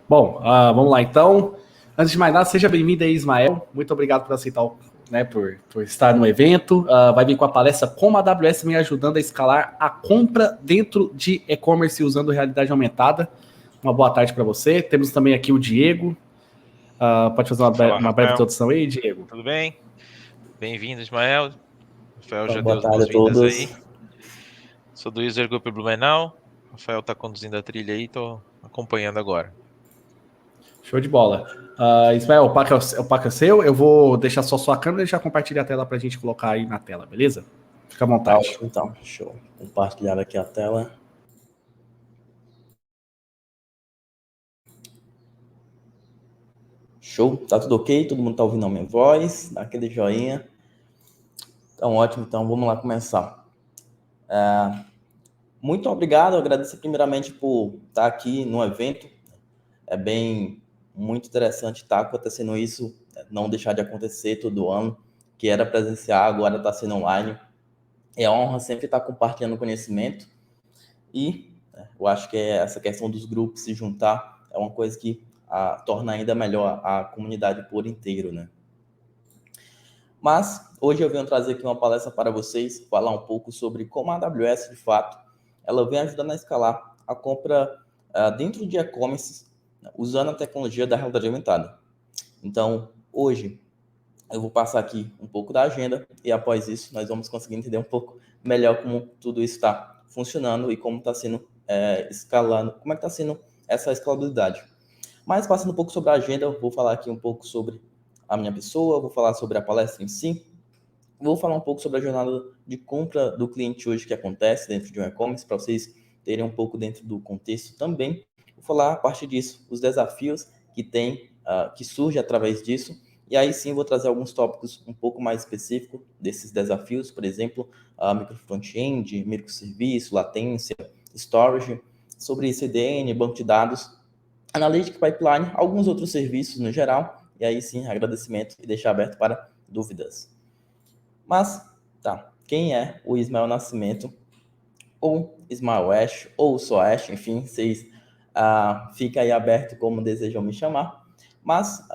Bom, vamos lá então. Antes de mais nada, seja bem-vindo aí, Ismael. Muito obrigado por aceitar, por estar no evento. Vai vir com a palestra Como a AWS me ajudando a escalar a compra dentro de e-commerce usando realidade aumentada. Uma boa tarde para você. Temos também aqui o Diego. Pode fazer uma breve introdução aí, Diego? Tudo bem? Bem-vindo, Ismael. Rafael já deu Boa as tarde a boas-vindas todos. aí. Sou do User Group Blumenau. Rafael está conduzindo a trilha aí, estou acompanhando agora. Show de bola. Ismael, o palco é seu. Eu vou deixar só sua câmera e já compartilhar a tela para a gente colocar aí na tela, beleza? Fica à vontade. Ótimo, então. Show. Compartilhar aqui a tela. Show. Tá tudo ok? Todo mundo tá ouvindo a minha voz? Dá aquele joinha. Então, ótimo. Então, vamos lá começar. Muito obrigado. Eu agradeço primeiramente por estar aqui no evento. Muito interessante estar acontecendo isso, não deixar de acontecer todo ano, que era presencial, agora está sendo online. É uma honra sempre estar compartilhando conhecimento e eu acho que essa questão dos grupos se juntar é uma coisa que torna ainda melhor a comunidade por inteiro, né? Mas hoje eu venho trazer aqui uma palestra para vocês, falar um pouco sobre como a AWS, de fato, ela vem ajudando a escalar a compra dentro de e-commerce, usando a tecnologia da realidade aumentada. Então, hoje, eu vou passar aqui um pouco da agenda e após isso nós vamos conseguir entender um pouco melhor como tudo isso está funcionando e como está sendo escalando, como é que está sendo essa escalabilidade. Mas passando um pouco sobre a agenda, eu vou falar aqui um pouco sobre a minha pessoa, vou falar sobre a palestra em si, vou falar um pouco sobre a jornada de compra do cliente hoje que acontece dentro de um e-commerce, para vocês terem um pouco dentro do contexto também. Vou falar a partir disso, os desafios que surgem através disso, e aí sim vou trazer alguns tópicos um pouco mais específicos desses desafios, por exemplo, micro front-end, microserviço, latência, storage, sobre CDN, banco de dados, analytics pipeline, alguns outros serviços no geral, e aí sim agradecimento e deixar aberto para dúvidas. Mas, tá, quem é o Ismael Nascimento, ou Ismael Ash, ou só Ash, enfim, vocês fica aí aberto como desejam me chamar. Mas,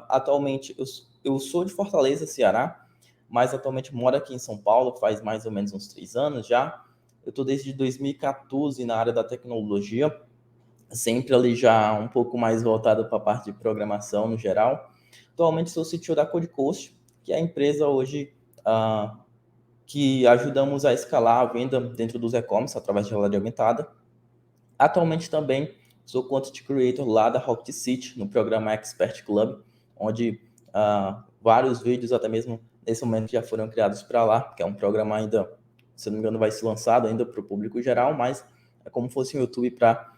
atualmente, eu sou de Fortaleza, Ceará, mas atualmente moro aqui em São Paulo, faz mais ou menos uns 3 anos já. Eu estou desde 2014 na área da tecnologia, sempre ali já um pouco mais voltado para a parte de programação no geral. Atualmente sou CTO da CodeCoast, que é a empresa hoje que ajudamos a escalar a venda dentro dos e-commerce através de realidade aumentada. Atualmente também sou Content Creator lá da Rocket City, no programa Expert Club, onde vários vídeos, até mesmo nesse momento, já foram criados para lá, que é um programa ainda, se não me engano, vai ser lançado ainda para o público geral, mas é como se fosse um YouTube para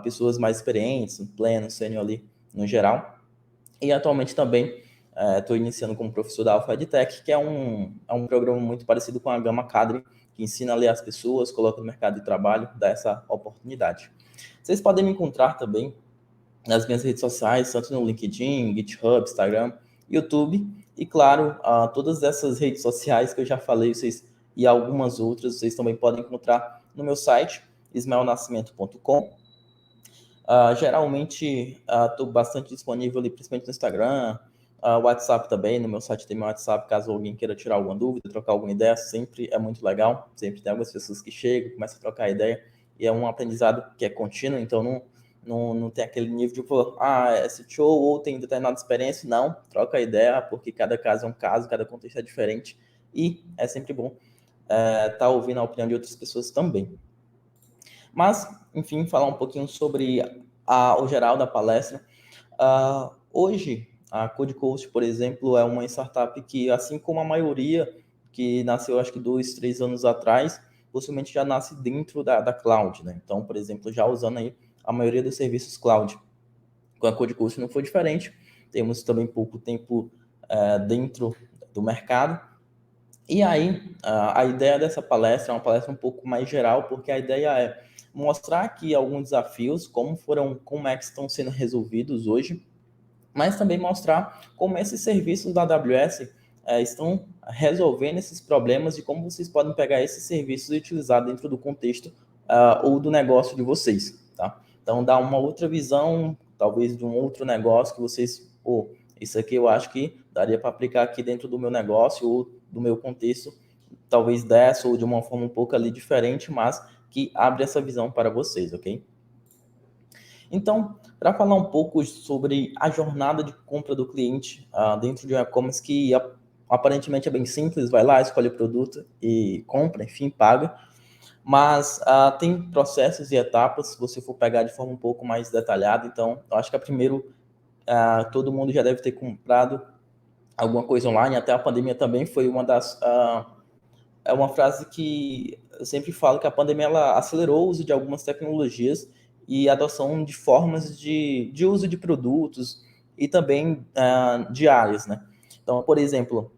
pessoas mais experientes, pleno, sênior ali no geral. E atualmente também estou iniciando como professor da Alpha EdTech, que é um programa muito parecido com a Gama Academy, que ensina a ler as pessoas, coloca no mercado de trabalho, dá essa oportunidade. Vocês podem me encontrar também nas minhas redes sociais, tanto no LinkedIn, GitHub, Instagram, YouTube, e claro, todas essas redes sociais que eu já falei, e algumas outras, vocês também podem encontrar no meu site, ismaelnascimento.com. Geralmente estou bastante disponível ali, principalmente no Instagram, WhatsApp também, no meu site tem meu WhatsApp, caso alguém queira tirar alguma dúvida, trocar alguma ideia, sempre é muito legal, sempre tem algumas pessoas que chegam, começam a trocar ideia, e é um aprendizado que é contínuo, então não tem aquele nível de, é CTO ou tem determinada experiência, não, troca ideia, porque cada caso é um caso, cada contexto é diferente, e é sempre bom estar ouvindo a opinião de outras pessoas também. Mas, enfim, falar um pouquinho sobre o geral da palestra. Hoje, A CodeCoast, por exemplo, é uma startup que, assim como a maioria que nasceu, acho que 2, 3 anos atrás, possivelmente já nasce dentro da cloud, né? Então, por exemplo, já usando aí a maioria dos serviços cloud. Com a CodeCoast não foi diferente. Temos também pouco tempo dentro do mercado. E aí, a ideia dessa palestra é uma palestra um pouco mais geral, porque a ideia é mostrar aqui alguns desafios, como é que estão sendo resolvidos hoje, mas também mostrar como esses serviços da AWS estão resolvendo esses problemas e como vocês podem pegar esses serviços e utilizar dentro do contexto ou do negócio de vocês, tá? Então, dá uma outra visão, talvez de um outro negócio que vocês, isso aqui eu acho que daria para aplicar aqui dentro do meu negócio ou do meu contexto, talvez dessa ou de uma forma um pouco ali diferente, mas que abre essa visão para vocês, ok? Então, para falar um pouco sobre a jornada de compra do cliente dentro de um e-commerce que aparentemente é bem simples, vai lá, escolhe o produto e compra, enfim, paga. Mas tem processos e etapas, se você for pegar de forma um pouco mais detalhada. Então, eu acho que primeiro, todo mundo já deve ter comprado alguma coisa online. Até a pandemia também foi uma das... é uma frase que eu sempre falo, que a pandemia ela acelerou o uso de algumas tecnologias e a adoção de formas de uso de produtos e também de áreas, né? Então, por exemplo,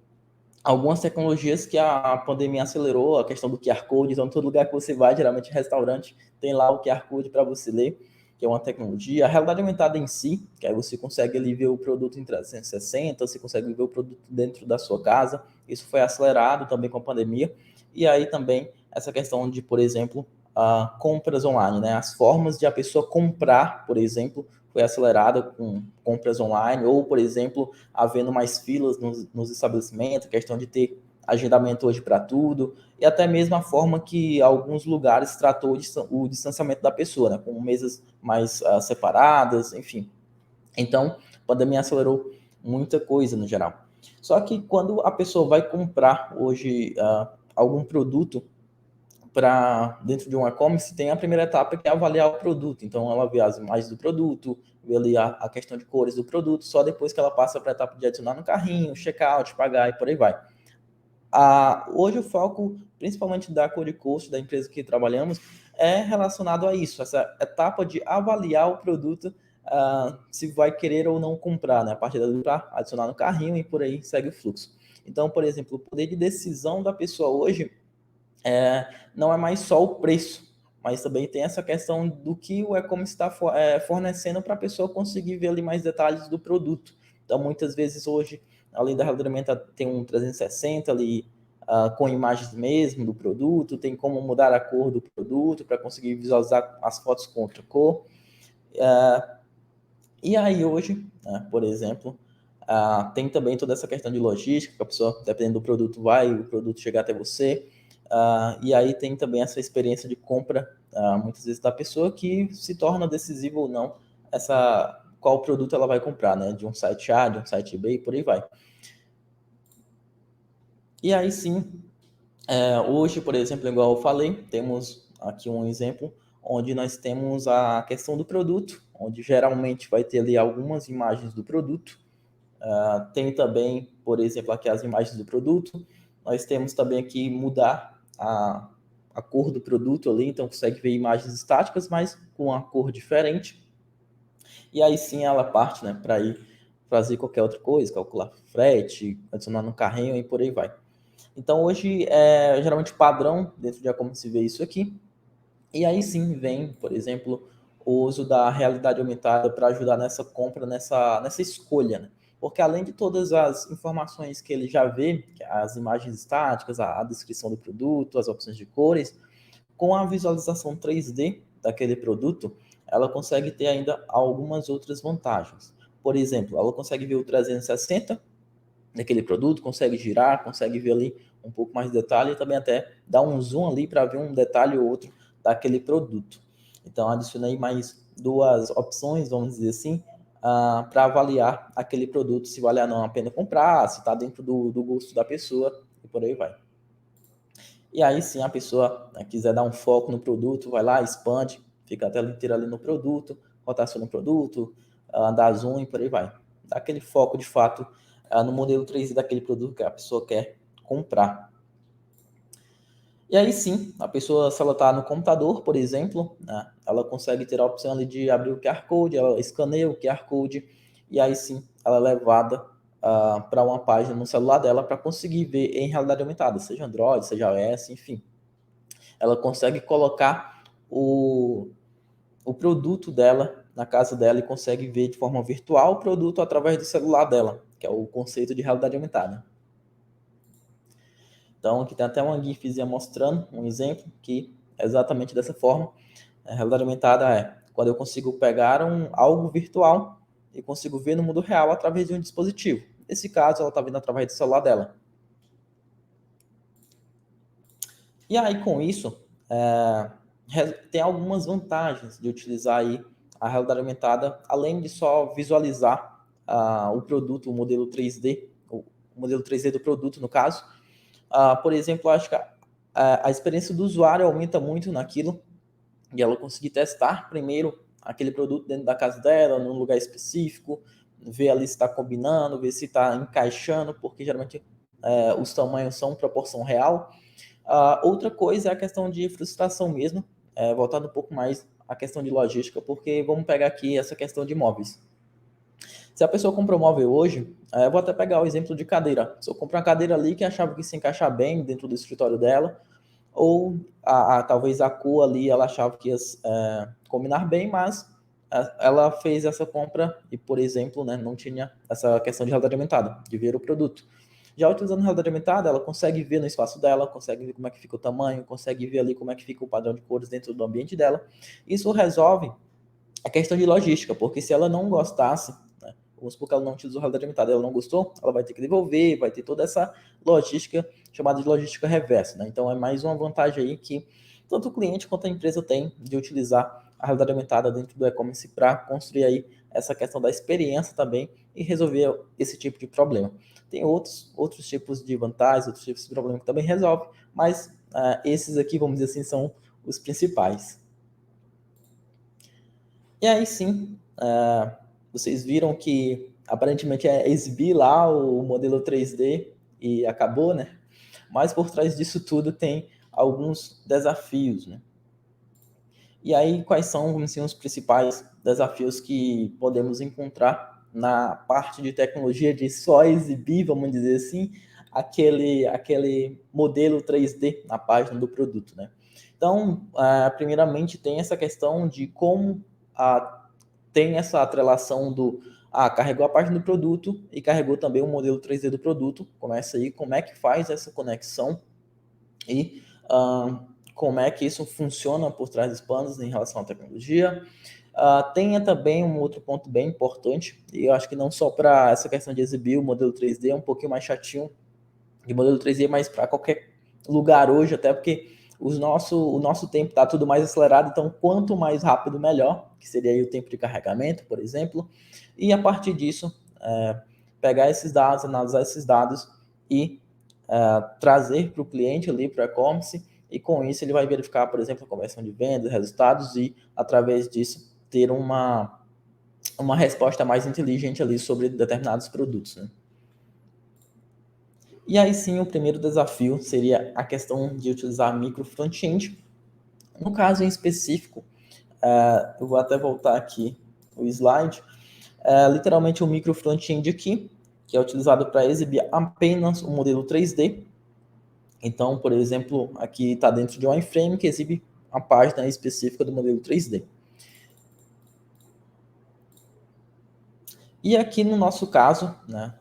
algumas tecnologias que a pandemia acelerou, a questão do QR Code. Então, todo lugar que você vai, geralmente restaurante, tem lá o QR Code para você ler, que é uma tecnologia. A realidade aumentada em si, que aí você consegue ali ver o produto em 360, você consegue ver o produto dentro da sua casa. Isso foi acelerado também com a pandemia. E aí também essa questão de, por exemplo, compras online, né? As formas de a pessoa comprar, por exemplo, foi acelerada com compras online, ou, por exemplo, havendo mais filas nos estabelecimentos, questão de ter agendamento hoje para tudo, e até mesmo a forma que alguns lugares tratou o distanciamento da pessoa, né? Com mesas mais separadas, enfim. Então, a pandemia acelerou muita coisa no geral. Só que quando a pessoa vai comprar hoje algum produto para dentro de um e-commerce, tem a primeira etapa que é avaliar o produto. Então, ela vê as imagens do produto, vê ali a questão de cores do produto, só depois que ela passa para a etapa de adicionar no carrinho, checkout, pagar e por aí vai. Hoje o foco, principalmente da CodeCoast, da empresa que trabalhamos, é relacionado a isso, essa etapa de avaliar o produto, se vai querer ou não comprar, né? A partir daí para adicionar no carrinho e por aí segue o fluxo. Então, por exemplo, o poder de decisão da pessoa hoje não é mais só o preço, mas também tem essa questão do que o e-commerce está fornecendo para a pessoa conseguir ver ali mais detalhes do produto. Então, muitas vezes hoje, além da realidade tem um 360 ali, com imagens mesmo do produto, tem como mudar a cor do produto para conseguir visualizar as fotos com outra cor. E aí hoje, por exemplo, tem também toda essa questão de logística, que a pessoa, dependendo do produto, o produto chegar até você. E aí tem também essa experiência de compra, muitas vezes da pessoa, que se torna decisiva ou não qual produto ela vai comprar, né? De um site A, de um site B e por aí vai. E aí sim, hoje, por exemplo, igual eu falei, temos aqui um exemplo onde nós temos a questão do produto, onde geralmente vai ter ali algumas imagens do produto. Tem também, por exemplo, aqui as imagens do produto. Nós temos também aqui mudar a cor do produto ali, então consegue ver imagens estáticas, mas com a cor diferente. E aí sim ela parte, né, para ir fazer qualquer outra coisa, calcular frete, adicionar no carrinho e por aí vai. Então hoje é geralmente padrão dentro de como se vê isso aqui. E aí sim vem, por exemplo, o uso da realidade aumentada para ajudar nessa compra, nessa escolha, né? Porque além de todas as informações que ele já vê, as imagens estáticas, a descrição do produto, as opções de cores, com a visualização 3D daquele produto, ela consegue ter ainda algumas outras vantagens. Por exemplo, ela consegue ver o 360 daquele produto, consegue girar, consegue ver ali um pouco mais de detalhe e também até dar um zoom ali para ver um detalhe ou outro daquele produto. Então, adicionei mais duas opções, vamos dizer assim, para avaliar aquele produto, se vale ou não a pena comprar, se está dentro do gosto da pessoa e por aí vai. E aí sim, a pessoa quiser dar um foco no produto, vai lá, expande, fica a tela inteira ali no produto, rotaciona o produto, dá zoom e por aí vai. dar aquele foco de fato no modelo 3D daquele produto que a pessoa quer comprar. E aí sim, a pessoa, se ela está no computador, por exemplo, né, ela consegue ter a opção ali de abrir o QR Code, ela escaneia o QR Code, e aí sim, ela é levada para uma página no celular dela para conseguir ver em realidade aumentada, seja Android, seja iOS, enfim. Ela consegue colocar o produto dela na casa dela e consegue ver de forma virtual o produto através do celular dela, que é o conceito de realidade aumentada. Então, aqui tem até uma gifzinha mostrando um exemplo que é exatamente dessa forma. A realidade aumentada é quando eu consigo pegar algo virtual e consigo ver no mundo real através de um dispositivo. Nesse caso, ela está vendo através do celular dela. E aí, com isso, tem algumas vantagens de utilizar aí a realidade aumentada, além de só visualizar o produto, o modelo 3D, o modelo 3D do produto, no caso. Por exemplo, acho que a experiência do usuário aumenta muito naquilo, e ela conseguir testar primeiro aquele produto dentro da casa dela, num lugar específico, ver ali se está combinando, ver se está encaixando, porque geralmente os tamanhos são proporção real. Outra coisa é a questão de frustração mesmo, voltando um pouco mais à questão de logística, porque vamos pegar aqui essa questão de móveis. Se a pessoa compra um móvel hoje, eu vou até pegar o exemplo de cadeira. Se eu comprar uma cadeira ali que achava que se encaixar bem dentro do escritório dela, ou talvez a cor ali ela achava que ia combinar bem, mas ela fez essa compra e, por exemplo, né, não tinha essa questão de realidade aumentada, de ver o produto. Já utilizando realidade aumentada, ela consegue ver no espaço dela, consegue ver como é que fica o tamanho, consegue ver ali como é que fica o padrão de cores dentro do ambiente dela. Isso resolve a questão de logística, porque se ela não gostasse, né, vamos supor que ela não utilizou realidade aumentada, ela não gostou, ela vai ter que devolver, vai ter toda essa logística chamada de logística reversa, né? Então é mais uma vantagem aí que tanto o cliente quanto a empresa tem de utilizar a realidade aumentada dentro do e-commerce para construir aí essa questão da experiência também e resolver esse tipo de problema. Tem outros tipos de vantagens, outros tipos de problema que também resolve, mas esses aqui, vamos dizer assim, são os principais. E aí sim, vocês viram que aparentemente é exibir lá o modelo 3D e acabou, né? Mas por trás disso tudo tem alguns desafios, né? E aí, quais são, vamos dizer, os principais desafios que podemos encontrar na parte de tecnologia de só exibir, vamos dizer assim, aquele modelo 3D na página do produto, né? Então, primeiramente, tem essa questão de como tem essa atrelação do carregou a página do produto e carregou também o modelo 3D do produto. Começa aí, como é que faz essa conexão e como é que isso funciona por trás dos panos em relação à tecnologia. Tenha também um outro ponto bem importante, e eu acho que não só para essa questão de exibir o modelo 3D, é um pouquinho mais chatinho de modelo 3D, mas para qualquer lugar hoje, até porque o nosso tempo está tudo mais acelerado, então quanto mais rápido, melhor, que seria aí o tempo de carregamento, por exemplo, e a partir disso, pegar esses dados, analisar esses dados e trazer para o cliente ali, para o e-commerce, e com isso ele vai verificar, por exemplo, a conversão de vendas, resultados, e através disso ter uma resposta mais inteligente ali sobre determinados produtos, né? E aí sim, o primeiro desafio seria a questão de utilizar micro front-end. No caso em específico, eu vou até voltar aqui o slide, literalmente o micro front-end aqui, que é utilizado para exibir apenas o modelo 3D. Então, por exemplo, aqui está dentro de um iframe que exibe a página específica do modelo 3D. E aqui no nosso caso, né,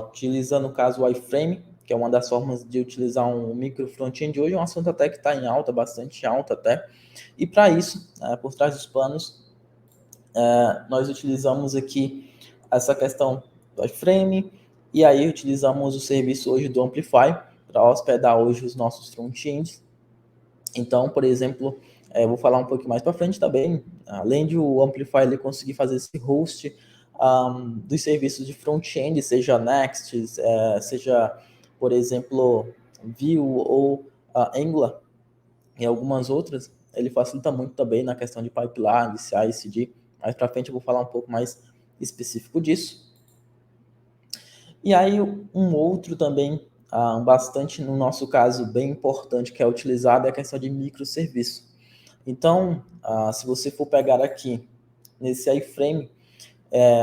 utiliza no caso o iframe, que é uma das formas de utilizar um micro front-end hoje, é um assunto até que está em alta, bastante alta até. E para isso, por trás dos panos, nós utilizamos aqui essa questão do iframe, e aí utilizamos o serviço hoje do Amplify para hospedar hoje os nossos front-ends. Então, por exemplo, vou falar um pouquinho mais para frente também, além de o Amplify ele conseguir fazer esse host dos serviços de front-end, seja Next, seja, por exemplo, Vue ou Angular e algumas outras, ele facilita muito também na questão de pipeline, de CI/CD. Mais para frente eu vou falar um pouco mais específico disso. E aí um outro também, bastante, no nosso caso, bem importante que é utilizado é a questão de microserviço. Então, se você for pegar aqui nesse iframe,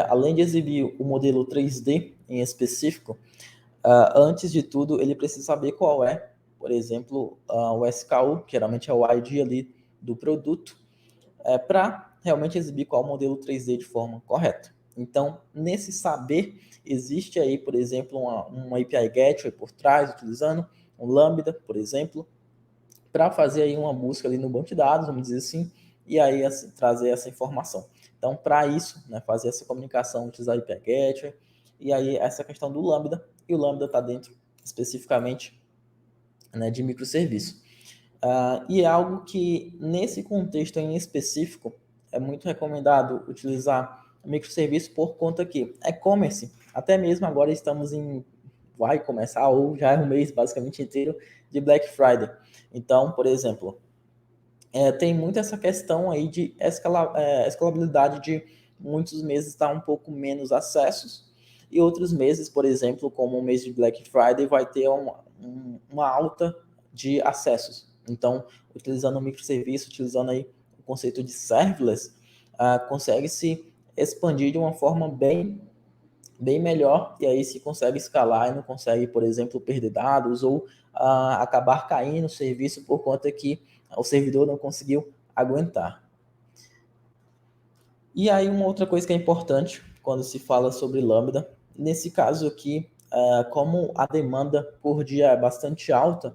além de exibir o modelo 3D em específico, antes de tudo, ele precisa saber qual é, por exemplo, o SKU, que geralmente é o ID ali do produto, para realmente exibir qual modelo 3D de forma correta. Então, nesse saber, existe aí, por exemplo, uma API Gateway por trás, utilizando um Lambda, por exemplo, para fazer aí uma busca ali no banco de dados, vamos dizer assim, e aí assim, trazer essa informação. Então, para isso, né, fazer essa comunicação, utilizar a API Gateway, e aí essa questão do Lambda, e o Lambda está dentro especificamente, né, de microserviço. E é algo que, nesse contexto em específico, é muito recomendado utilizar microserviço por conta que e-commerce, até mesmo agora estamos vai começar, ou já é um mês basicamente inteiro, de Black Friday. Então, por exemplo, tem muito essa questão aí de escalabilidade de muitos meses estar um pouco menos acessos, e outros meses, por exemplo, como o mês de Black Friday, vai ter uma alta de acessos. Então, utilizando o microserviço, utilizando aí o conceito de serverless, consegue se expandir de uma forma bem melhor, e aí se consegue escalar e não consegue, por exemplo, perder dados ou acabar caindo o serviço por conta que o servidor não conseguiu aguentar. E aí uma outra coisa que é importante quando se fala sobre Lambda, nesse caso aqui, como a demanda por dia é bastante alta,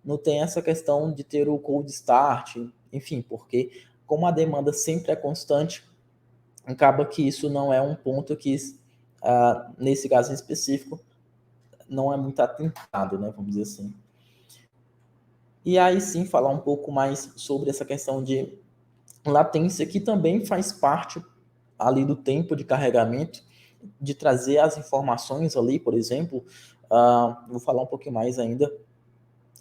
não tem essa questão de ter o cold start, enfim, porque como a demanda sempre é constante, acaba que isso não é um ponto que, nesse caso em específico, não é muito atentado, né, vamos dizer assim. E aí sim, falar um pouco mais sobre essa questão de latência, que também faz parte ali do tempo de carregamento, de trazer as informações ali, por exemplo, vou falar um pouquinho mais ainda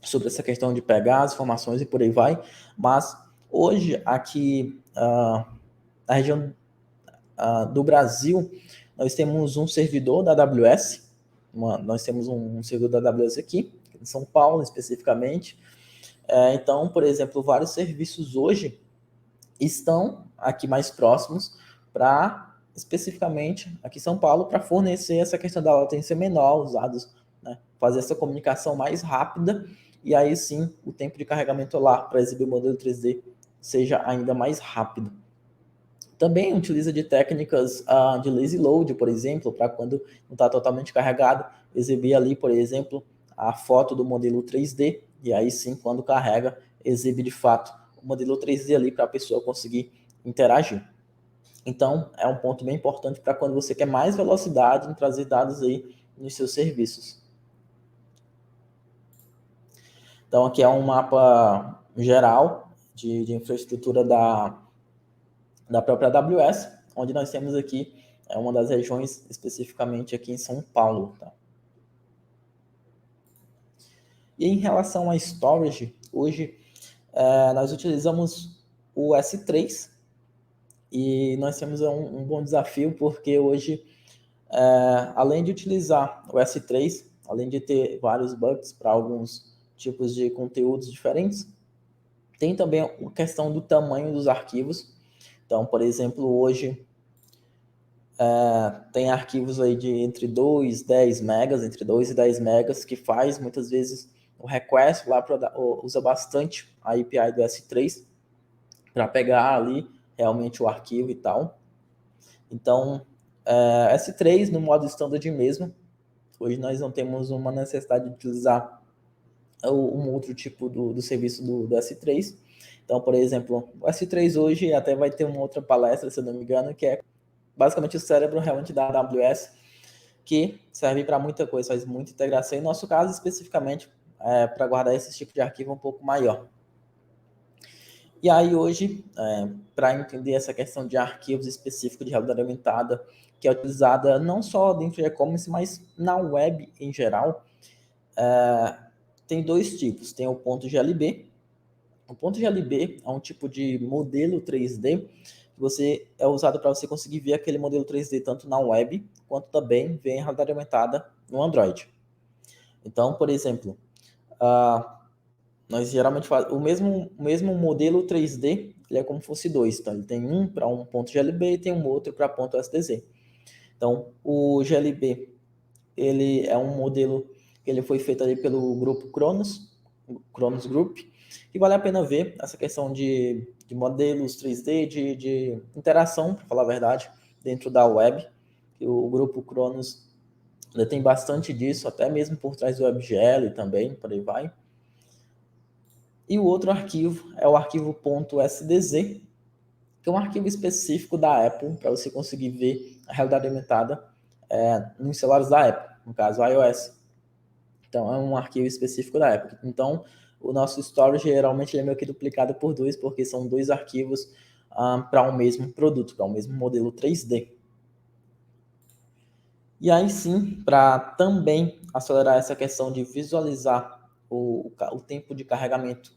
sobre essa questão de pegar as informações e por aí vai, mas hoje aqui na região do Brasil, nós temos um servidor da AWS, nós temos um servidor da AWS aqui, em São Paulo especificamente. Então, por exemplo, vários serviços hoje estão aqui mais próximos para, especificamente aqui em São Paulo, para fornecer essa questão da latência menor, os dados, né, fazer essa comunicação mais rápida, e aí sim o tempo de carregamento lá para exibir o modelo 3D seja ainda mais rápido. Também utiliza de técnicas de lazy load, por exemplo, para quando não está totalmente carregado, exibir ali, por exemplo, a foto do modelo 3D, e aí sim, quando carrega, exibe de fato o modelo 3D ali para a pessoa conseguir interagir. Então, é um ponto bem importante para quando você quer mais velocidade em trazer dados aí nos seus serviços. Então, aqui é um mapa geral de infraestrutura da própria AWS, onde nós temos aqui uma das regiões especificamente aqui em São Paulo. Tá? E em relação a storage, hoje nós utilizamos o S3 e nós temos um bom desafio porque hoje, além de utilizar o S3, além de ter vários buckets para alguns tipos de conteúdos diferentes, tem também a questão do tamanho dos arquivos. Então, por exemplo, hoje tem arquivos aí de entre 2 e 10 megas, entre 2 e 10 megas, que faz muitas vezes o request lá usa bastante a API do S3 para pegar ali realmente o arquivo e tal. Então, S3 no modo standard mesmo, hoje nós não temos uma necessidade de utilizar um outro tipo do serviço do S3. Então, por exemplo, o S3 hoje até vai ter uma outra palestra, se eu não me engano, que é basicamente o cérebro realmente da AWS, que serve para muita coisa, faz muita integração. Em nosso caso, especificamente, para guardar esse tipo de arquivo um pouco maior. E aí, hoje, para entender essa questão de arquivos específicos de realidade aumentada, que é utilizada não só dentro de e-commerce, mas na web em geral, tem dois tipos. Tem o ponto GLB. O ponto GLB é um tipo de modelo 3D que é usado para você conseguir ver aquele modelo 3D tanto na web, quanto também ver em realidade aumentada no Android. Então, por exemplo, nós geralmente fazemos o mesmo modelo 3D, ele é como se fosse dois. Então, ele tem um para um ponto GLB e tem um outro para ponto SDZ. Então, o GLB, ele é um modelo que ele foi feito ali pelo grupo Cronos Group, e vale a pena ver essa questão de modelos 3D, de interação, para falar a verdade, dentro da web. O grupo Cronos tem bastante disso, até mesmo por trás do WebGL também, por aí vai. E o outro arquivo é o arquivo .sdz, que é um arquivo específico da Apple, para você conseguir ver a realidade aumentada nos celulares da Apple, no caso iOS. Então, é um arquivo específico da Apple. Então, o nosso storage geralmente é meio que duplicado por 2, porque são 2 arquivos para um mesmo produto, para um mesmo modelo 3D. E aí sim, para também acelerar essa questão de visualizar o tempo de carregamento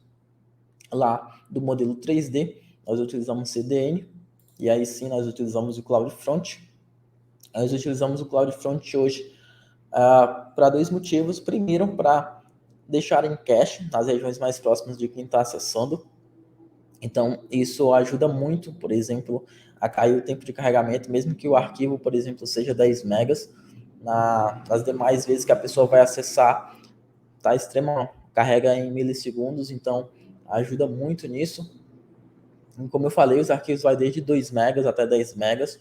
lá do modelo 3D, nós utilizamos CDN, e aí sim nós utilizamos o CloudFront. Nós utilizamos o CloudFront hoje para 2 motivos. Primeiro, para deixar em cache nas regiões mais próximas de quem está acessando. Então, isso ajuda muito, por exemplo, a cair o tempo de carregamento, mesmo que o arquivo, por exemplo, seja 10 megas, nas demais vezes que a pessoa vai acessar, tá extrema, carrega em milissegundos, então ajuda muito nisso. E como eu falei, os arquivos vai desde 2 megas até 10 megas,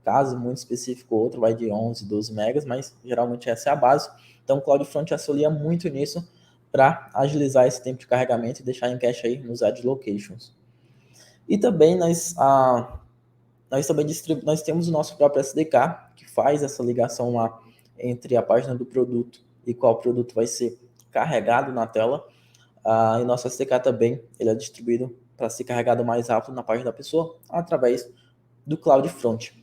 caso muito específico, outro vai de 11, 12 megas, mas geralmente essa é a base. Então, o CloudFront auxilia muito nisso para agilizar esse tempo de carregamento e deixar em cache aí nos Edge Locations. E também nós temos o nosso próprio SDK, que faz essa ligação lá entre a página do produto e qual produto vai ser carregado na tela. E nosso SDK também ele é distribuído para ser carregado mais rápido na página da pessoa através do CloudFront.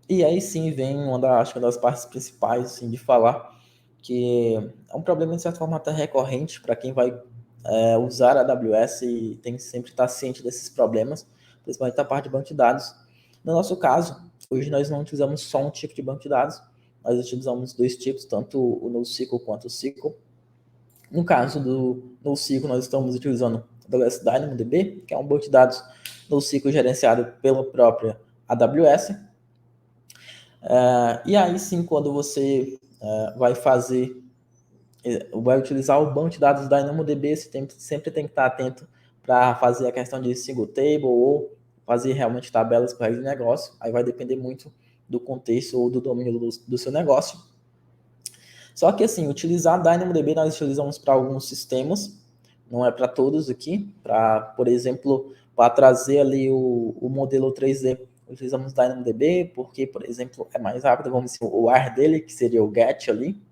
E aí sim vem acho que uma das partes principais assim, de falar, que é um problema de certa forma até recorrente para quem vai usar a AWS e tem que sempre estar ciente desses problemas, principalmente a parte de banco de dados. No nosso caso, hoje nós não utilizamos só um tipo de banco de dados, nós utilizamos 2 tipos, tanto o NoSQL quanto o SQL. No caso do NoSQL, nós estamos utilizando o AWS DynamoDB, que é um banco de dados NoSQL gerenciado pela própria AWS. E aí sim, quando você vai utilizar o banco de dados DynamoDB, você sempre tem que estar atento para fazer a questão de single table ou fazer realmente tabelas para o negócio. Aí vai depender muito do contexto ou do domínio do seu negócio. Só que assim, utilizar DynamoDB nós utilizamos para alguns sistemas, não é para todos aqui. Por exemplo, para trazer ali o modelo 3D, utilizamos DynamoDB porque, por exemplo, é mais rápido, vamos dizer, o AR dele, que seria o GET ali.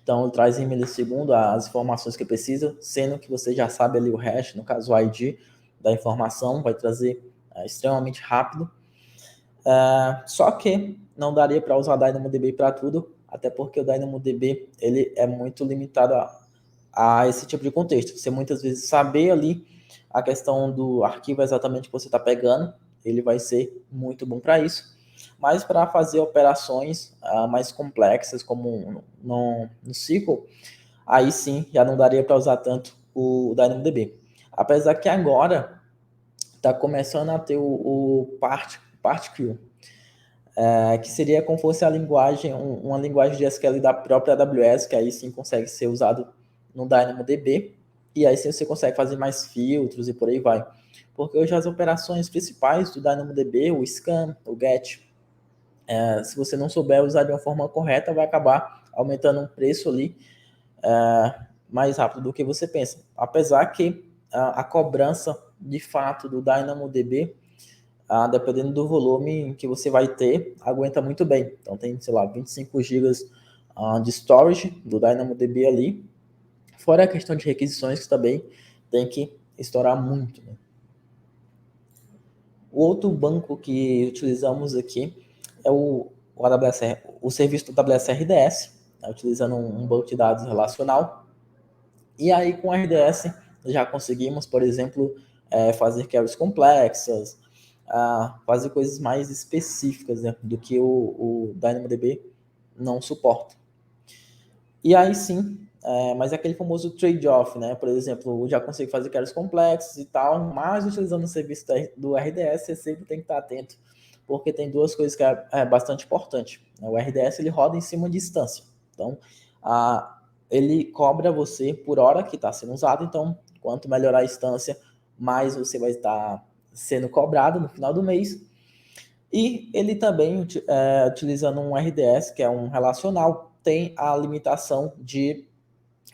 Então, ele traz em milissegundo as informações que precisa, sendo que você já sabe ali o hash, no caso o ID da informação, vai trazer extremamente rápido. Só que não daria para usar DynamoDB para tudo, até porque o DynamoDB ele é muito limitado a esse tipo de contexto. Você muitas vezes saber ali a questão do arquivo exatamente que você está pegando, ele vai ser muito bom para isso. Mas para fazer operações mais complexas, como no SQL, aí sim já não daria para usar tanto o DynamoDB. Apesar que agora está começando a ter o Particle, que seria como fosse a linguagem, uma linguagem de SQL da própria AWS, que aí sim consegue ser usado no DynamoDB, e aí sim você consegue fazer mais filtros e por aí vai. Porque hoje as operações principais do DynamoDB, o scan, o get, se você não souber usar de uma forma correta, vai acabar aumentando o preço ali mais rápido do que você pensa. Apesar que a cobrança de fato do DynamoDB, dependendo do volume que você vai ter, aguenta muito bem. Então tem, sei lá, 25 GB de storage do DynamoDB ali, fora a questão de requisições que também tem que estourar muito, né? O outro banco que utilizamos aqui é o serviço do AWS RDS, utilizando um banco de dados relacional. E aí com o RDS já conseguimos, por exemplo, fazer queries complexas, fazer coisas mais específicas, né, do que o DynamoDB não suporta. E aí sim, mas é aquele famoso trade-off, né? Por exemplo, eu já consigo fazer queries complexos e tal, mas utilizando o serviço do RDS, você sempre tem que estar atento, porque tem duas coisas que é bastante importante. O RDS ele roda em cima de instância, então ele cobra você por hora que está sendo usado, então quanto melhorar a instância, mais você vai estar sendo cobrado no final do mês. E ele também, utilizando um RDS, que é um relacional, tem a limitação de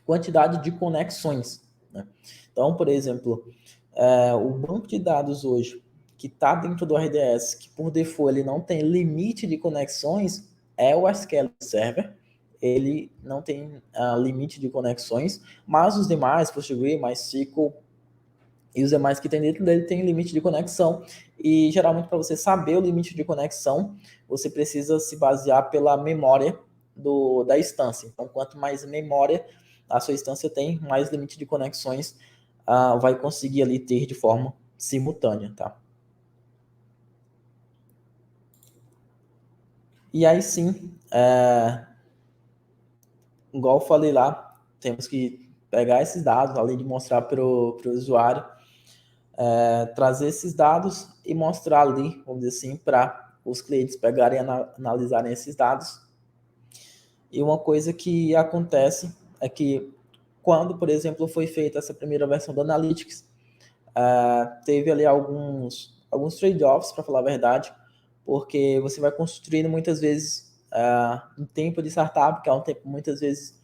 quantidade de conexões, né? Então, por exemplo, o banco de dados hoje, que está dentro do RDS, que por default ele não tem limite de conexões, é o SQL Server. Ele não tem limite de conexões, mas os demais, PostgreSQL, MySQL e os demais que tem dentro dele tem limite de conexão. E geralmente para você saber o limite de conexão, você precisa se basear pela memória da instância. Então, quanto mais memória a sua instância tem, mais limite de conexões vai conseguir ali ter de forma simultânea, tá? E aí sim, igual eu falei lá, temos que pegar esses dados, além de mostrar para o usuário, trazer esses dados e mostrar ali, vamos dizer assim, para os clientes pegarem e analisarem esses dados. E uma coisa que acontece é que quando, por exemplo, foi feita essa primeira versão do Analytics, teve ali alguns trade-offs, para falar a verdade, porque você vai construindo muitas vezes um tempo de startup, que é um tempo muitas vezes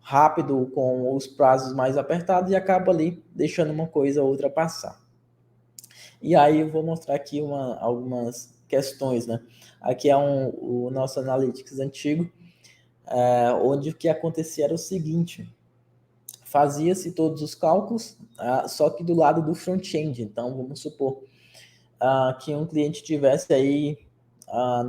rápido, com os prazos mais apertados, e acaba ali deixando uma coisa ou outra passar. E aí eu vou mostrar aqui algumas questões, né? Aqui é o nosso Analytics antigo, onde o que acontecia era o seguinte: fazia-se todos os cálculos, só que do lado do front-end. Então, vamos supor que um cliente tivesse aí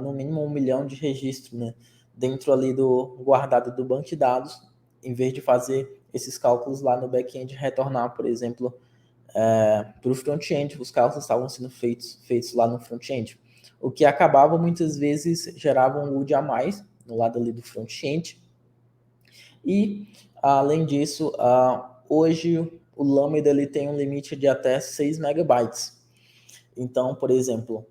no mínimo 1 milhão de registros, né, dentro ali do guardado do banco de dados, em vez de fazer esses cálculos lá no back-end, retornar, por exemplo, para o front-end. Os cálculos estavam sendo feitos lá no front-end, o que acabava muitas vezes gerava um load a mais no lado ali do front-end. E além disso, hoje o Lambda ele tem um limite de até 6 megabytes. Então, por exemplo,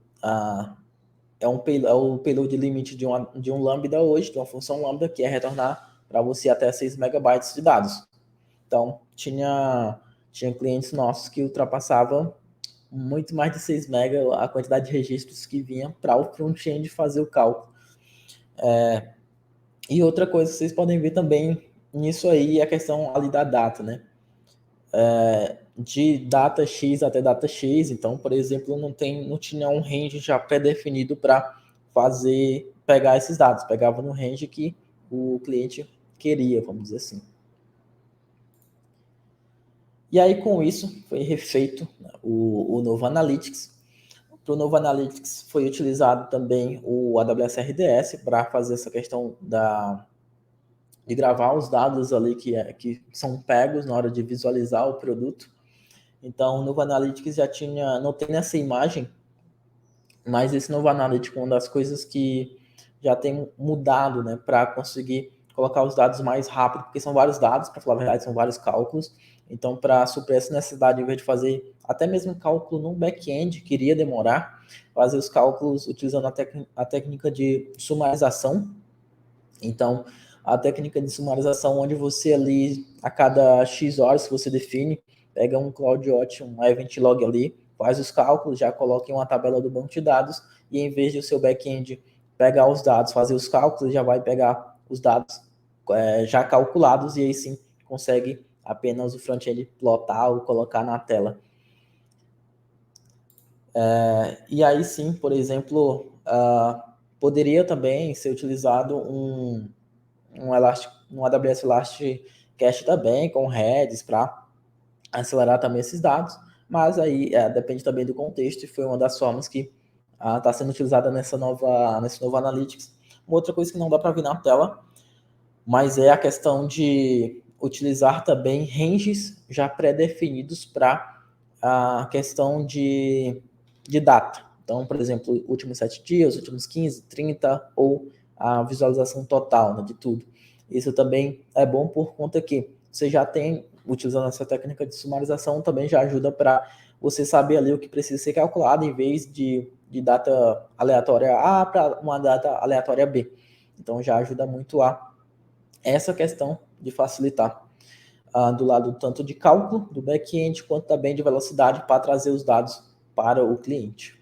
o payload limite de um Lambda hoje, de uma função Lambda, que é retornar para você até 6 megabytes de dados. Então, tinha clientes nossos que ultrapassavam muito mais de 6 mega a quantidade de registros que vinha para o front-end fazer o cálculo. E outra coisa que vocês podem ver também nisso aí é a questão ali da data, né? De data X até data X. Então, por exemplo, não tinha um range já pré-definido para pegar esses dados. Pegava no range que o cliente queria, vamos dizer assim. E aí, com isso, foi refeito o novo Analytics. Para o novo Analytics foi utilizado também o AWS RDS para fazer essa questão de gravar os dados ali que são pegos na hora de visualizar o produto. Então, o novo Analytics não tem essa imagem, mas esse novo Analytics é uma das coisas que já tem mudado, né, para conseguir colocar os dados mais rápido, porque são vários dados, para falar a verdade, são vários cálculos. Então, para suprir essa necessidade, em vez de fazer até mesmo cálculo no back-end, que iria demorar, fazer os cálculos utilizando a técnica de sumarização. Então, a técnica de sumarização, onde você ali, a cada X horas que você define, pega um CloudWatch, um event log ali, faz os cálculos, já coloca em uma tabela do banco de dados, e em vez de o seu back-end pegar os dados, fazer os cálculos, já vai pegar os dados já calculados, e aí sim consegue apenas o front-end plotar ou colocar na tela. E aí sim, por exemplo, poderia também ser utilizado um AWS Elasticcache também, com Redis, para acelerar também esses dados, mas aí depende também do contexto, e foi uma das formas que está sendo utilizada nesse novo Analytics. Uma outra coisa que não dá para ver na tela, mas é a questão de utilizar também ranges já pré-definidos para a questão de de data. Então, por exemplo, últimos 7 dias, últimos 15, 30 ou a visualização total, né, de tudo. Isso também é bom por conta que você já tem, utilizando essa técnica de sumarização, também já ajuda para você saber ali o que precisa ser calculado em vez de data aleatória A para uma data aleatória B. Então já ajuda muito a essa questão de facilitar do lado tanto de cálculo do back-end quanto também de velocidade para trazer os dados para o cliente.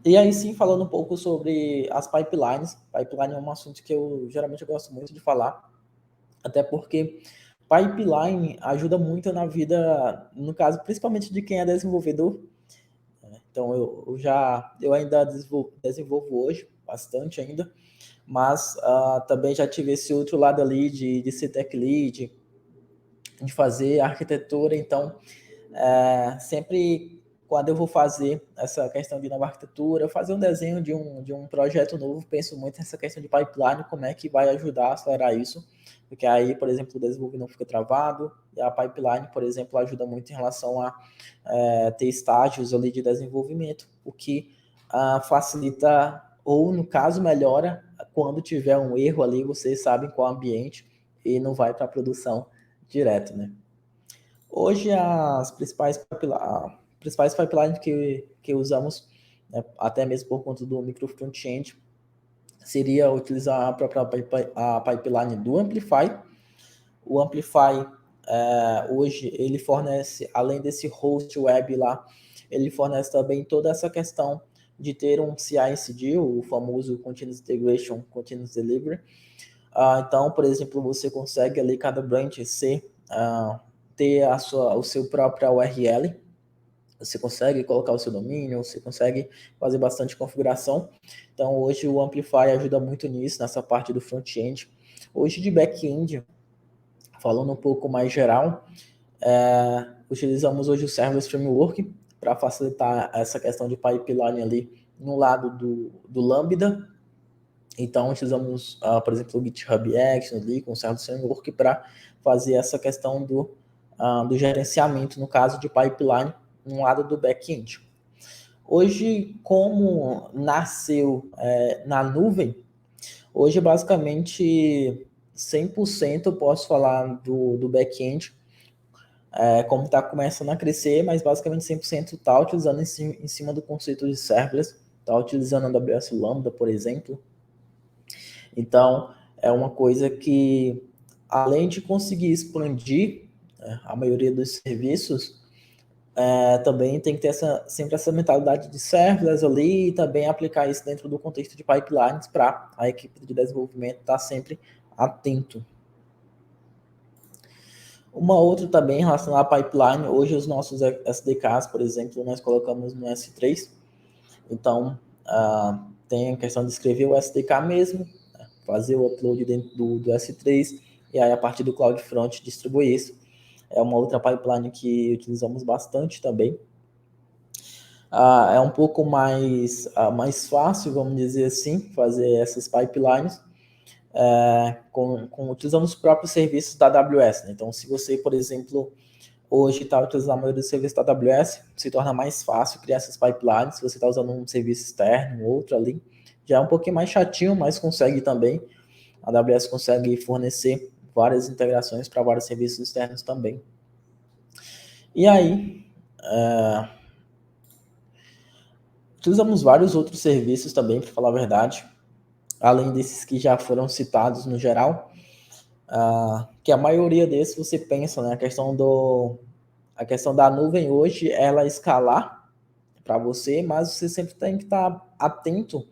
E aí sim, falando um pouco sobre as pipelines. Pipeline é um assunto que eu geralmente gosto muito de falar, até porque pipeline ajuda muito na vida, no caso, principalmente de quem é desenvolvedor. Então eu ainda desenvolvo hoje, bastante ainda, mas também já tive esse outro lado ali de ser tech lead, de fazer arquitetura. Então, sempre quando eu vou fazer essa questão de nova arquitetura, fazer um desenho de um projeto novo, penso muito nessa questão de pipeline, como é que vai ajudar a acelerar isso, porque aí, por exemplo, o desenvolvimento não fica travado, e a pipeline, por exemplo, ajuda muito em relação a ter estágios ali de desenvolvimento, o que facilita, ou no caso melhora, quando tiver um erro ali, vocês sabem qual ambiente e não vai para a produção direto, né? Hoje, as principais pipelines que usamos, né, até mesmo por conta do micro front-end, seria utilizar a própria pipeline do Amplify. O Amplify, hoje, ele fornece, além desse host web lá, ele fornece também toda essa questão de ter um CI/CD, o famoso Continuous Integration, Continuous Delivery. Então, por exemplo, você consegue ali, cada branch ter o seu próprio URL, você consegue colocar o seu domínio, você consegue fazer bastante configuração. Então, hoje o Amplify ajuda muito nisso, nessa parte do front-end. Hoje, de back-end, falando um pouco mais geral, utilizamos hoje o Serverless Framework para facilitar essa questão de pipeline ali no lado do Lambda. Então, utilizamos, por exemplo, o GitHub Actions ali com o Serverless Framework para fazer essa questão do gerenciamento, no caso de pipeline, no lado do back-end. Hoje, como nasceu na nuvem, hoje basicamente 100% eu posso falar do back-end, como está começando a crescer, mas basicamente 100% está utilizando em cima do conceito de serverless, está utilizando a AWS Lambda, por exemplo. Então, é uma coisa que, além de conseguir expandir a maioria dos serviços, também tem que ter sempre essa mentalidade de serverless ali e também aplicar isso dentro do contexto de pipelines para a equipe de desenvolvimento estar sempre atento. Uma outra também relacionada à pipeline, hoje os nossos SDKs, por exemplo, nós colocamos no S3. Então, tem a questão de escrever o SDK mesmo, fazer o upload dentro do S3, e aí a partir do CloudFront distribuir isso. É uma outra pipeline que utilizamos bastante também. É um pouco mais fácil, vamos dizer assim, fazer essas pipelines, utilizando os próprios serviços da AWS. Né? Então, se você, por exemplo, hoje está utilizando a maioria dos serviços da AWS, se torna mais fácil criar essas pipelines. Se você está usando um serviço externo, outro ali, já é um pouquinho mais chatinho, mas consegue também. A AWS consegue fornecer várias integrações para vários serviços externos também. E aí, utilizamos vários outros serviços também, para falar a verdade, além desses que já foram citados no geral, que a maioria desses você pensa, né, a questão da nuvem hoje, ela escalar para você, mas você sempre tem que estar atento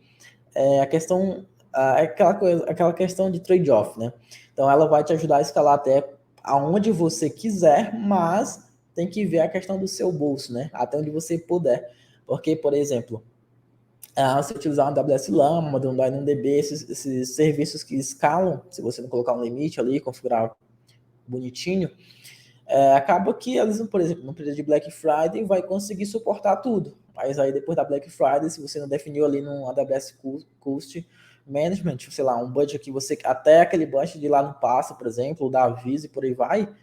aquela questão de trade-off, né? Então, ela vai te ajudar a escalar até aonde você quiser, mas tem que ver a questão do seu bolso, né? Até onde você puder. Porque, por exemplo, se utilizar uma AWS Lambda, um DynamoDB, esses serviços que escalam, se você não colocar um limite ali, configurar bonitinho, acaba que eles, por exemplo, no período de Black Friday, vai conseguir suportar tudo. Mas aí depois da Black Friday, se você não definiu ali no AWS Cost Management, sei lá, um budget que você, até aquele budget de lá não passa, por exemplo, ou da Avisa e por aí vai,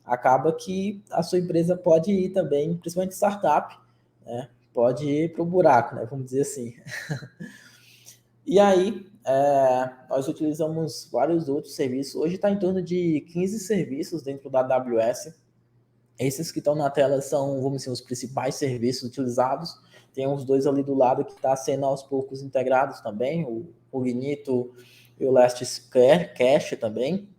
acaba que a sua empresa pode ir também, principalmente startup, né? Pode ir para o buraco, né? Vamos dizer assim. E aí, nós utilizamos vários outros serviços. Hoje está em torno de 15 serviços dentro da AWS. Esses que estão na tela são, vamos dizer, os principais serviços utilizados. Tem uns dois ali do lado que está sendo aos poucos integrados também, o Ignito e o Elasticsearch também.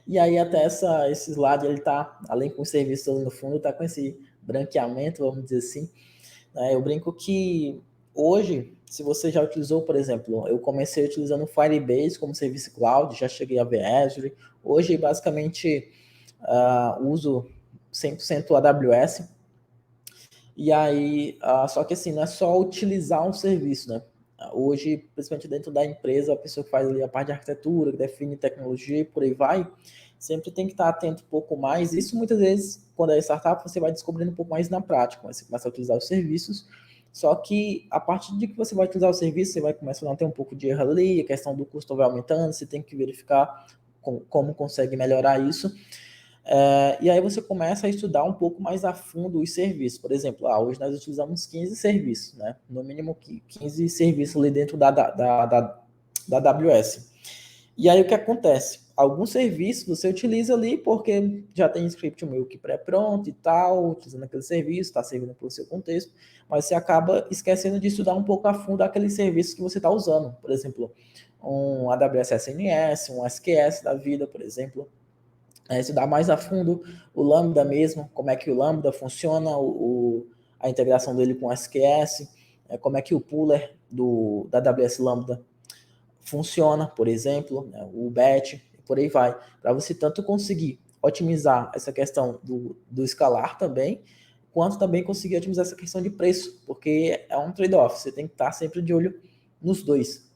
E aí até esse slide ele está, além com o serviço ali no fundo, está com esse branqueamento, vamos dizer assim. Eu brinco que hoje, se você já utilizou, por exemplo, eu comecei utilizando o Firebase como serviço cloud, já cheguei a ver Azure. Hoje, basicamente, uso 100% AWS. E aí, só que assim, não é só utilizar um serviço, né? Hoje, principalmente dentro da empresa, a pessoa que faz ali a parte de arquitetura, que define tecnologia e por aí vai, sempre tem que estar atento um pouco mais. Isso muitas vezes, quando é startup, você vai descobrindo um pouco mais na prática, você começa a utilizar os serviços. Só que a partir de que você vai utilizar o serviço, você vai começar a ter um pouco de erro ali, a questão do custo vai aumentando, você tem que verificar como consegue melhorar isso. E aí você começa a estudar um pouco mais a fundo os serviços. Por exemplo, hoje nós utilizamos 15 serviços, né? No mínimo 15 serviços ali dentro da AWS. E aí o que acontece? Alguns serviços você utiliza ali porque já tem script meio que pré-pronto e tal, utilizando aquele serviço, está servindo para o seu contexto, mas você acaba esquecendo de estudar um pouco a fundo aqueles serviços que você está usando. Por exemplo, um AWS SNS, um SQS da vida, por exemplo. Estudar mais a fundo o Lambda mesmo, como é que o Lambda funciona, a integração dele com o SQS, como é que o Puller da AWS Lambda funciona, por exemplo, né, o batch, e por aí vai, para você tanto conseguir otimizar essa questão do escalar também, quanto também conseguir otimizar essa questão de preço, porque é um trade-off, você tem que estar sempre de olho nos dois.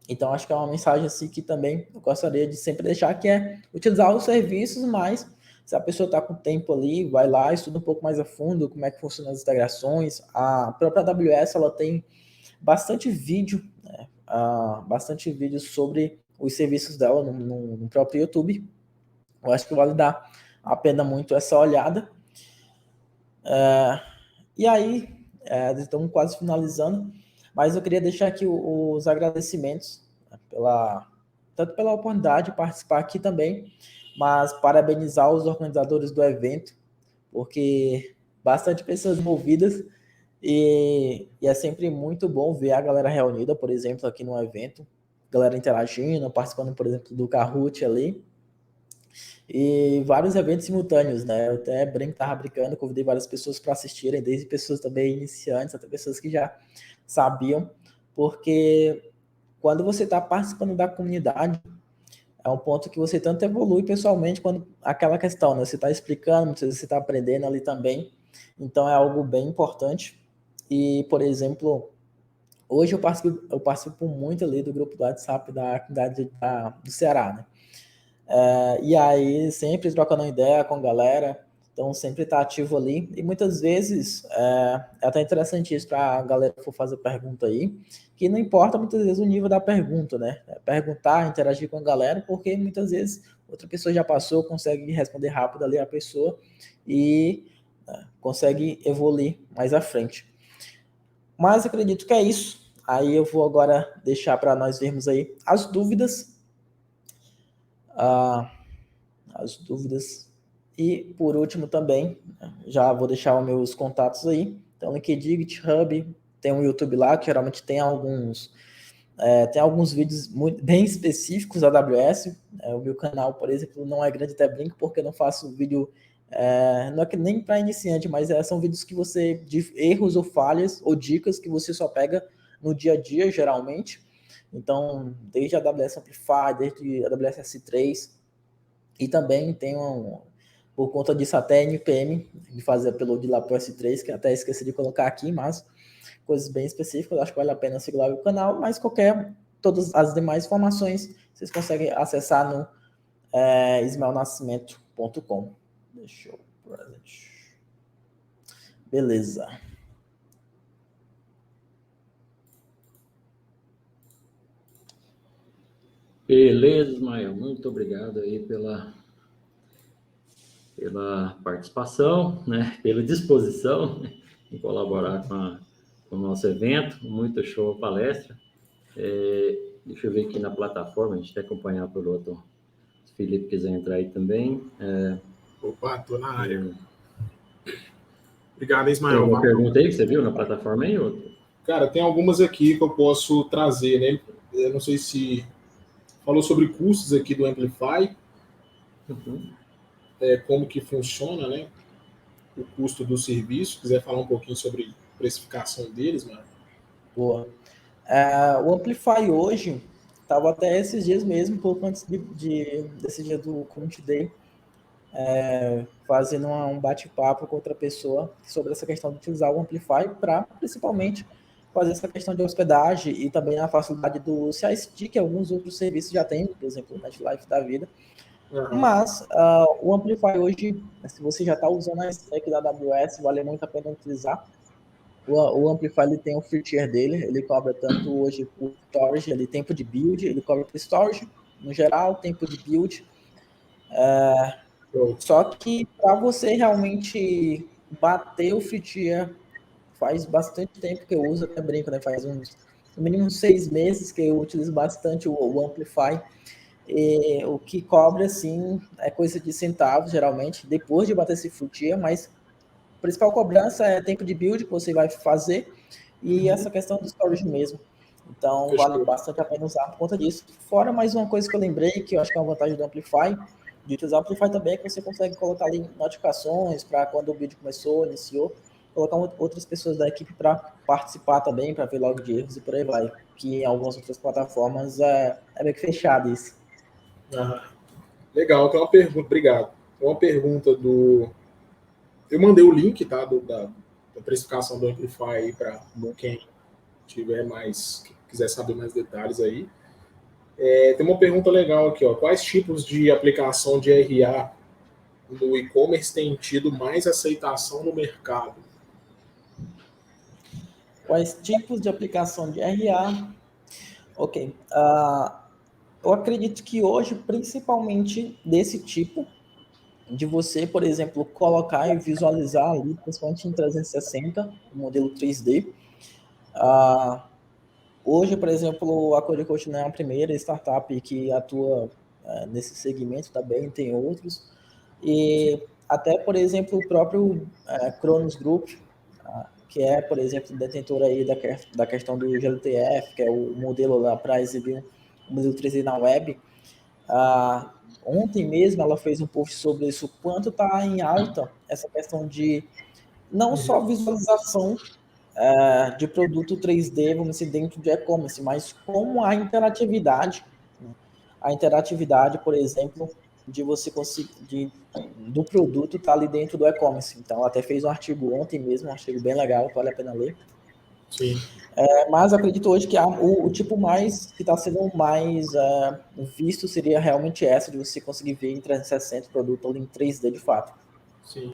Então, acho que é uma mensagem assim que também eu gostaria de sempre deixar, que é utilizar os serviços, mas se a pessoa está com tempo ali, vai lá, estuda um pouco mais a fundo como é que funcionam as integrações. A própria AWS, ela tem bastante vídeo, né? Bastante vídeo sobre os serviços dela no próprio YouTube. Eu acho que vale dar a pena muito essa olhada. E aí, estamos quase finalizando, mas eu queria deixar aqui os agradecimentos, né, tanto pela oportunidade de participar aqui também, mas parabenizar os organizadores do evento, porque bastante pessoas envolvidas e é sempre muito bom ver a galera reunida, por exemplo, aqui no evento, galera interagindo, participando, por exemplo, do Kahoot ali, e vários eventos simultâneos, né? Eu até tava brincando, convidei várias pessoas para assistirem, desde pessoas também iniciantes, até pessoas que já sabiam, porque quando você está participando da comunidade, é um ponto que você tanto evolui pessoalmente, quando aquela questão, né? Você está explicando, você está aprendendo ali também, então é algo bem importante. E, por exemplo, hoje eu participo muito ali do grupo do WhatsApp da comunidade do Ceará, né? E aí, sempre trocando ideia com a galera, então sempre tá ativo ali. E muitas vezes é até interessante isso para a galera que for fazer pergunta aí, que não importa muitas vezes o nível da pergunta, né? Perguntar, interagir com a galera, porque muitas vezes outra pessoa já passou, consegue responder rápido ali a pessoa e consegue evoluir mais à frente. Mas acredito que é isso. Aí eu vou agora deixar para nós vermos aí as dúvidas. As dúvidas. E por último também, já vou deixar os meus contatos aí. Então, LinkedIn, GitHub, tem um YouTube lá que geralmente tem alguns vídeos bem específicos da AWS. O meu canal, por exemplo, não é grande, até brinco, porque eu não faço vídeo, não é que nem para iniciante, mas são vídeos que de erros ou falhas ou dicas que você só pega no dia a dia, geralmente. Então, desde a AWS Amplify, desde a AWS S3, e também tem por conta disso até NPM, de fazer upload lá para o S3, que até esqueci de colocar aqui, mas coisas bem específicas, acho que vale a pena seguir lá o canal, mas todas as demais informações vocês conseguem acessar no ismaelnascimento.com. Deixa eu... Beleza. Beleza, Ismael. Muito obrigado aí pela pela participação, né, pela disposição em colaborar com o nosso evento. Muito show a palestra. Deixa eu ver aqui na plataforma, a gente vai acompanhar por outro. Se o Felipe quiser entrar aí também. Opa, tô na área. Obrigado, Ismael. Tem alguma pergunta aí que você viu na plataforma aí? Cara, tem algumas aqui que eu posso trazer, né? Eu não sei se falou sobre custos aqui do Amplify, como que funciona, né? O custo do serviço. Quiser falar um pouquinho sobre precificação deles, mano? Boa. O Amplify hoje, estava até esses dias mesmo, pouco antes desse dia do Community Day, fazendo um bate-papo com outra pessoa sobre essa questão de utilizar o Amplify para, principalmente, fazer essa questão de hospedagem e também a facilidade do CI/CD, que alguns outros serviços já têm, por exemplo, o NetLife da vida. Mas o Amplify hoje, se você já está usando a stack da AWS, vale muito a pena utilizar. O Amplify ele tem o free tier dele, ele cobra tanto hoje por storage, ele tempo de build, ele cobra por storage, no geral, tempo de build. Só que para você realmente bater o free tier, faz bastante tempo que eu uso, até brinco, né? Faz no mínimo 6 meses que eu utilizo bastante o Amplify. E o que cobra, assim, é coisa de centavos, geralmente, depois de bater esse free tier, mas a principal cobrança é tempo de build que você vai fazer e essa questão do storage mesmo. Então, vale bastante a pena usar por conta disso. Fora mais uma coisa que eu lembrei, que eu acho que é uma vantagem do Amplify, de utilizar o Amplify também, é que você consegue colocar ali notificações para quando o build começou, iniciou, colocar outras pessoas da equipe para participar também, para ver log de erros e por aí vai. Que em algumas outras plataformas é meio que fechado isso. Legal, tem uma pergunta, obrigado. Tem uma pergunta do... Eu mandei o link, tá, da precificação do Amplify aí para quem tiver mais, quiser saber mais detalhes aí. Tem uma pergunta legal aqui, ó. Quais tipos de aplicação de RA no e-commerce têm tido mais aceitação no mercado? Quais tipos de aplicação de RA? Ok. Eu acredito que hoje, principalmente desse tipo, de você, por exemplo, colocar e visualizar ali, principalmente em 360, o modelo 3D. Hoje, por exemplo, a Codecoach não é a primeira startup que atua nesse segmento, também tem outros. E até, por exemplo, o próprio Cronos Group, que é, por exemplo, detentora aí da questão do GLTF, que é o modelo lá para exibir o modelo 3D na web. Ontem mesmo ela fez um post sobre isso, quanto está em alta essa questão de não só visualização de produto 3D, vamos dizer, dentro de e-commerce, mas como a interatividade, por exemplo, de você conseguir, do produto estar ali dentro do e-commerce. Então, ela até fez um artigo ontem mesmo, um artigo bem legal, vale a pena ler. Sim. Mas acredito hoje que o tipo mais que está sendo mais visto seria realmente essa, de você conseguir ver em 360 o produto ali em 3D de fato.